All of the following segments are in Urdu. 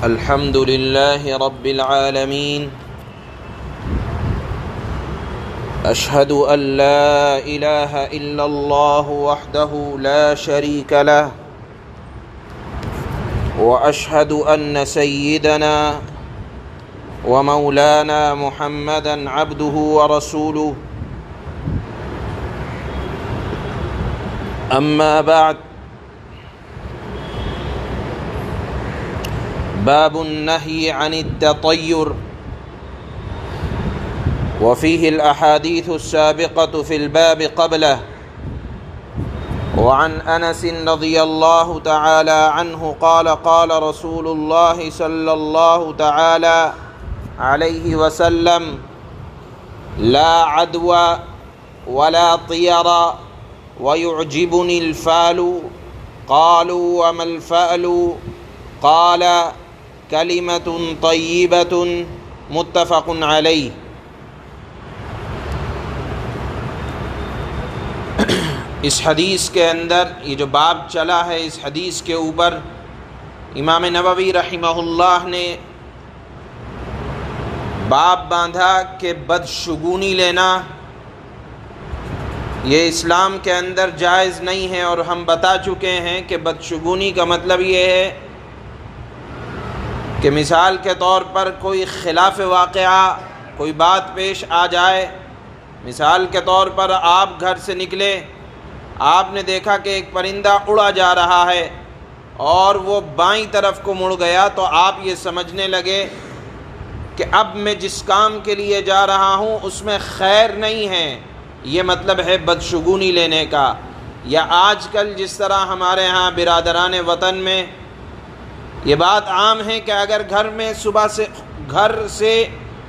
الحمد لله رب العالمين أشهد أن لا إله إلا الله وحده لا شريك له وأشهد أن سيدنا ومولانا محمدا عبده ورسوله أما بعد باب النهي عن التطير وفيه الأحاديث السابقة في الباب قبله وعن أنس رضي الله تعالى عنه قال قال رسول الله صلى الله تعالى عليه وسلم لا عدوى ولا طير ويعجبني الفال قالوا وما الفأل قال كلمة طيبة متفق علیہ۔ اس حدیث کے اندر یہ جو باب چلا ہے، اس حدیث کے اوپر امام نووی رحمہ اللہ نے باب باندھا کہ بدشگونی لینا یہ اسلام کے اندر جائز نہیں ہے، اور ہم بتا چکے ہیں کہ بدشگونی کا مطلب یہ ہے کہ مثال کے طور پر کوئی خلاف واقعہ کوئی بات پیش آ جائے۔ مثال کے طور پر آپ گھر سے نکلے، آپ نے دیکھا کہ ایک پرندہ اڑا جا رہا ہے اور وہ بائیں طرف کو مڑ گیا، تو آپ یہ سمجھنے لگے کہ اب میں جس کام کے لیے جا رہا ہوں اس میں خیر نہیں ہے، یہ مطلب ہے بدشگونی لینے کا۔ یا آج کل جس طرح ہمارے ہاں برادران وطن میں یہ بات عام ہے کہ اگر گھر سے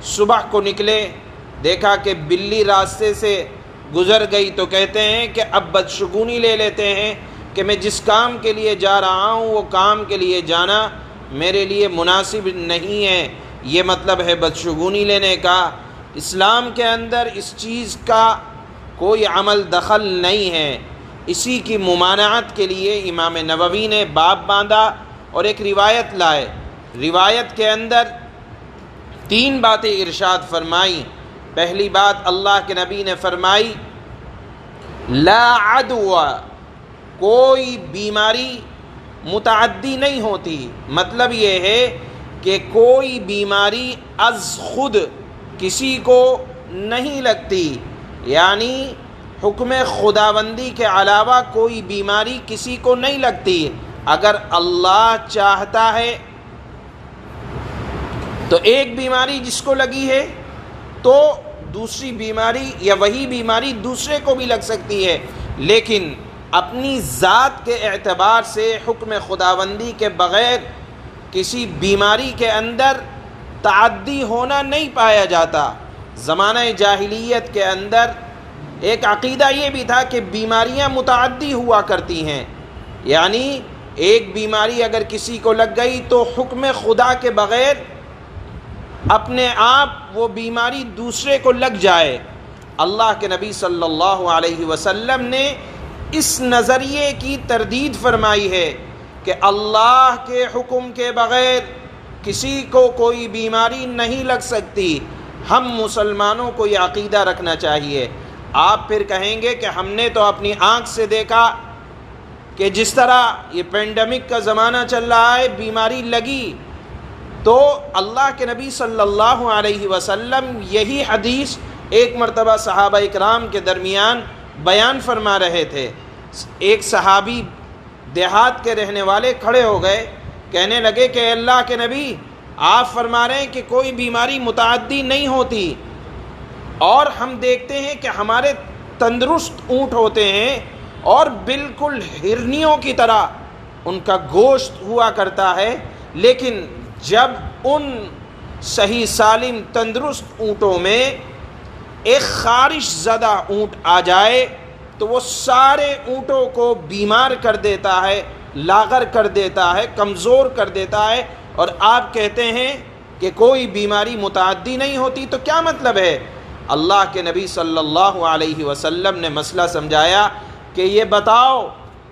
صبح کو نکلے، دیکھا کہ بلی راستے سے گزر گئی، تو کہتے ہیں کہ اب بدشگونی لے لیتے ہیں کہ میں جس کام کے لیے جا رہا ہوں وہ کام کے لیے جانا میرے لیے مناسب نہیں ہے، یہ مطلب ہے بدشگونی لینے کا۔ اسلام کے اندر اس چیز کا کوئی عمل دخل نہیں ہے۔ اسی کی ممانعت کے لیے امام نووی نے باب باندھا اور ایک روایت لائے۔ روایت کے اندر 3 باتیں ارشاد فرمائی۔ پہلی بات اللہ کے نبی نے فرمائی لا عدوى، کوئی بیماری متعدی نہیں ہوتی۔ مطلب یہ ہے کہ کوئی بیماری از خود کسی کو نہیں لگتی، یعنی حکم خداوندی کے علاوہ کوئی بیماری کسی کو نہیں لگتی۔ اگر اللہ چاہتا ہے تو ایک بیماری جس کو لگی ہے تو دوسری بیماری یا وہی بیماری دوسرے کو بھی لگ سکتی ہے، لیکن اپنی ذات کے اعتبار سے حکم خداوندی کے بغیر کسی بیماری کے اندر تعدی ہونا نہیں پایا جاتا۔ زمانہ جاہلیت کے اندر ایک عقیدہ یہ بھی تھا کہ بیماریاں متعدی ہوا کرتی ہیں، یعنی ایک بیماری اگر کسی کو لگ گئی تو حکم خدا کے بغیر اپنے آپ وہ بیماری دوسرے کو لگ جائے۔ اللہ کے نبی صلی اللہ علیہ وسلم نے اس نظریے کی تردید فرمائی ہے کہ اللہ کے حکم کے بغیر کسی کو کوئی بیماری نہیں لگ سکتی۔ ہم مسلمانوں کو یہ عقیدہ رکھنا چاہیے۔ آپ پھر کہیں گے کہ ہم نے تو اپنی آنکھ سے دیکھا کہ جس طرح یہ پینڈیمک کا زمانہ چل رہا ہے، بیماری لگی، تو اللہ کے نبی صلی اللہ علیہ وسلم یہی حدیث ایک مرتبہ صحابہ اکرام کے درمیان بیان فرما رہے تھے۔ ایک صحابی دیہات کے رہنے والے کھڑے ہو گئے، کہنے لگے کہ اللہ کے نبی، آپ فرما رہے ہیں کہ کوئی بیماری متعدی نہیں ہوتی، اور ہم دیکھتے ہیں کہ ہمارے تندرست اونٹ ہوتے ہیں اور بالکل ہرنیوں کی طرح ان کا گوشت ہوا کرتا ہے، لیکن جب ان صحیح سالم تندرست اونٹوں میں ایک خارش زدہ اونٹ آ جائے تو وہ سارے اونٹوں کو بیمار کر دیتا ہے، لاغر کر دیتا ہے، کمزور کر دیتا ہے، اور آپ کہتے ہیں کہ کوئی بیماری متعدی نہیں ہوتی۔ تو کیا مطلب ہے؟ اللہ کے نبی صلی اللہ علیہ وسلم نے مسئلہ سمجھایا کہ یہ بتاؤ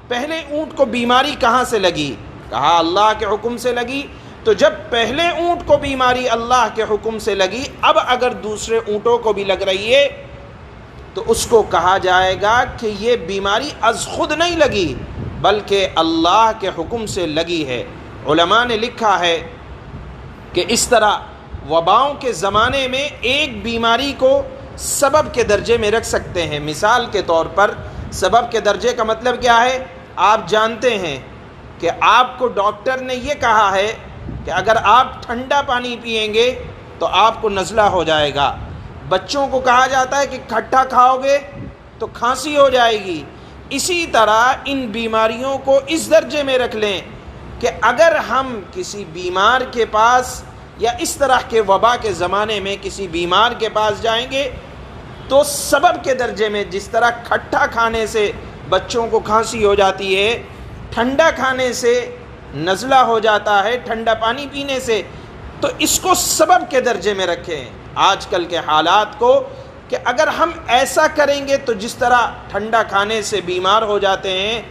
پہلے اونٹ کو بیماری کہاں سے لگی؟ کہا اللہ کے حکم سے لگی۔ تو جب پہلے اونٹ کو بیماری اللہ کے حکم سے لگی، اب اگر دوسرے اونٹوں کو بھی لگ رہی ہے تو اس کو کہا جائے گا کہ یہ بیماری از خود نہیں لگی بلکہ اللہ کے حکم سے لگی ہے۔ علماء نے لکھا ہے کہ اس طرح وباؤں کے زمانے میں ایک بیماری کو سبب کے درجے میں رکھ سکتے ہیں۔ مثال کے طور پر سبب کے درجے کا مطلب کیا ہے؟ آپ جانتے ہیں کہ آپ کو ڈاکٹر نے یہ کہا ہے کہ اگر آپ ٹھنڈا پانی پئیں گے تو آپ کو نزلہ ہو جائے گا۔ بچوں کو کہا جاتا ہے کہ کھٹا کھاؤ گے تو کھانسی ہو جائے گی۔ اسی طرح ان بیماریوں کو اس درجے میں رکھ لیں کہ اگر ہم کسی بیمار کے پاس یا اس طرح کے وبا کے زمانے میں کسی بیمار کے پاس جائیں گے تو سبب کے درجے میں، جس طرح کھٹا کھانے سے بچوں کو کھانسی ہو جاتی ہے، ٹھنڈا کھانے سے نزلہ ہو جاتا ہے، ٹھنڈا پانی پینے سے، تو اس کو سبب کے درجے میں رکھیں آج کل کے حالات کو، کہ اگر ہم ایسا کریں گے تو جس طرح ٹھنڈا کھانے سے بیمار ہو جاتے ہیں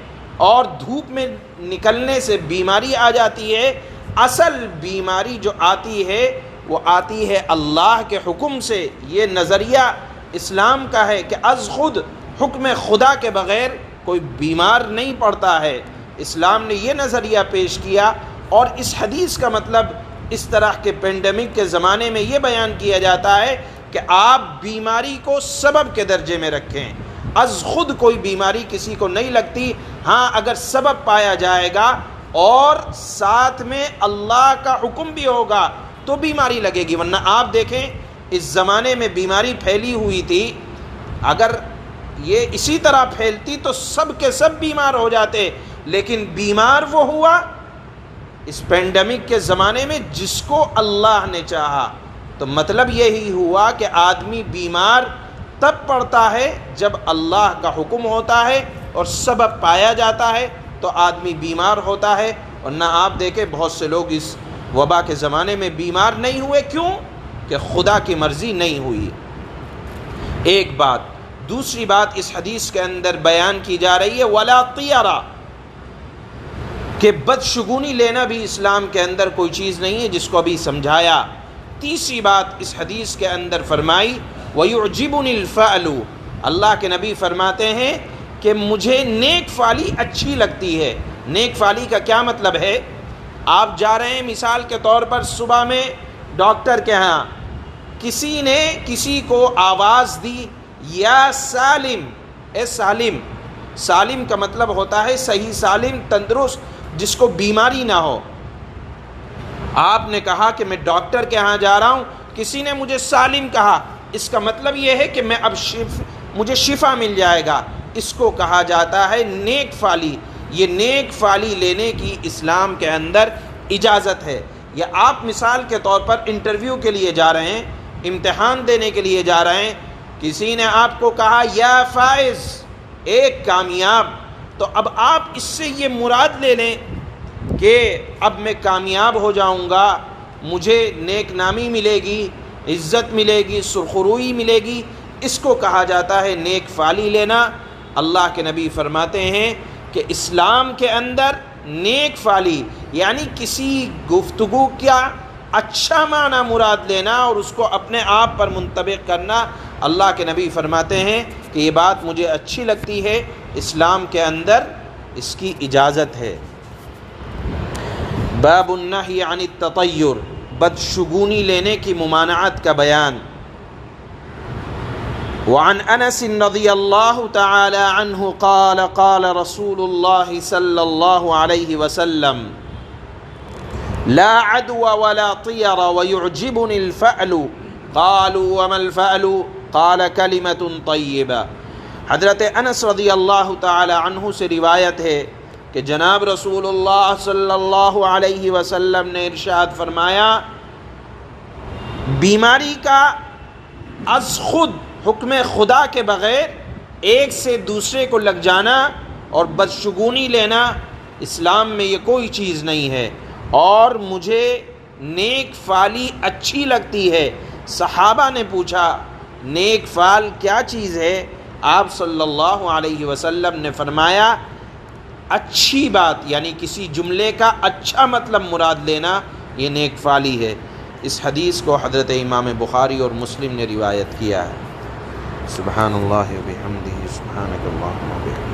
اور دھوپ میں نکلنے سے بیماری آ جاتی ہے، اصل بیماری جو آتی ہے وہ آتی ہے اللہ کے حکم سے۔ یہ نظریہ اسلام کا ہے کہ از خود حکم خدا کے بغیر کوئی بیمار نہیں پڑتا ہے۔ اسلام نے یہ نظریہ پیش کیا، اور اس حدیث کا مطلب اس طرح کے پینڈیمک کے زمانے میں یہ بیان کیا جاتا ہے کہ آپ بیماری کو سبب کے درجے میں رکھیں۔ از خود کوئی بیماری کسی کو نہیں لگتی، ہاں اگر سبب پایا جائے گا اور ساتھ میں اللہ کا حکم بھی ہوگا تو بیماری لگے گی۔ ورنہ آپ دیکھیں اس زمانے میں بیماری پھیلی ہوئی تھی، اگر یہ اسی طرح پھیلتی تو سب کے سب بیمار ہو جاتے، لیکن بیمار وہ ہوا اس پینڈیمک کے زمانے میں جس کو اللہ نے چاہا۔ تو مطلب یہی ہوا کہ آدمی بیمار تب پڑتا ہے جب اللہ کا حکم ہوتا ہے اور سبب پایا جاتا ہے تو آدمی بیمار ہوتا ہے۔ ورنہ آپ دیکھیں بہت سے لوگ اس وبا کے زمانے میں بیمار نہیں ہوئے، کیوں؟ کہ خدا کی مرضی نہیں ہوئی۔ ایک بات۔ دوسری بات اس حدیث کے اندر بیان کی جا رہی ہے وَلَا طِيَرَا، کہ بدشگونی لینا بھی اسلام کے اندر کوئی چیز نہیں ہے، جس کو ابھی سمجھایا۔ تیسری بات اس حدیث کے اندر فرمائی وَيُعْجِبُنِ الْفَعْلُ، اللہ کے نبی فرماتے ہیں کہ مجھے نیک فعلی اچھی لگتی ہے۔ نیک فعلی کا کیا مطلب ہے؟ آپ جا رہے ہیں مثال کے طور پر صبح میں ڈاکٹر کے ہاں، کسی نے کسی کو آواز دی یا سالم، اے سالم۔ سالم کا مطلب ہوتا ہے صحیح سالم، تندرست، جس کو بیماری نہ ہو۔ آپ نے کہا کہ میں ڈاکٹر کے ہاں جا رہا ہوں، کسی نے مجھے سالم کہا، اس کا مطلب یہ ہے کہ میں اب مجھے شفا مل جائے گا۔ اس کو کہا جاتا ہے نیک فعلی۔ یہ نیک فعلی لینے کی اسلام کے اندر اجازت ہے۔ یا آپ مثال کے طور پر انٹرویو کے لیے جا رہے ہیں، امتحان دینے کے لیے جا رہے ہیں، کسی نے آپ کو کہا یا فائز، ایک کامیاب، تو اب آپ اس سے یہ مراد لے لیں کہ اب میں کامیاب ہو جاؤں گا، مجھے نیک نامی ملے گی، عزت ملے گی، سرخروئی ملے گی۔ اس کو کہا جاتا ہے نیک فعلی لینا۔ اللہ کے نبی فرماتے ہیں کہ اسلام کے اندر نیک فعلی یعنی کسی گفتگو کا اچھا معنی مراد لینا اور اس کو اپنے آپ پر منطبق کرنا، اللہ کے نبی فرماتے ہیں کہ یہ بات مجھے اچھی لگتی ہے، اسلام کے اندر اس کی اجازت ہے۔ باب النہی عن التطیر، بدشگونی لینے کی ممانعت کا بیان۔ وعن انس رضی اللہ تعالی عنہ قال قال رسول اللہ صلی اللہ علیہ وسلم لا عدو ولا طیر ويعجبني الفعل قالوا وما الفعل قال کلمۃ طیبہ۔ حضرت انس رضی اللہ تعالی عنہ سے روایت ہے کہ جناب رسول اللہ صلی اللہ علیہ وسلم نے ارشاد فرمایا، بیماری کا از خود حکم خدا کے بغیر ایک سے دوسرے کو لگ جانا اور بدشگونی لینا اسلام میں یہ کوئی چیز نہیں ہے، اور مجھے نیک فعلی اچھی لگتی ہے۔ صحابہ نے پوچھا نیک فعل کیا چیز ہے؟ آپ صلی اللہ علیہ وسلم نے فرمایا اچھی بات، یعنی کسی جملے کا اچھا مطلب مراد لینا، یہ نیک فعلی ہے۔ اس حدیث کو حضرت امام بخاری اور مسلم نے روایت کیا ہے۔ سبحان اللہ و بحمدہ، سبحانک اللہم و بحمدک۔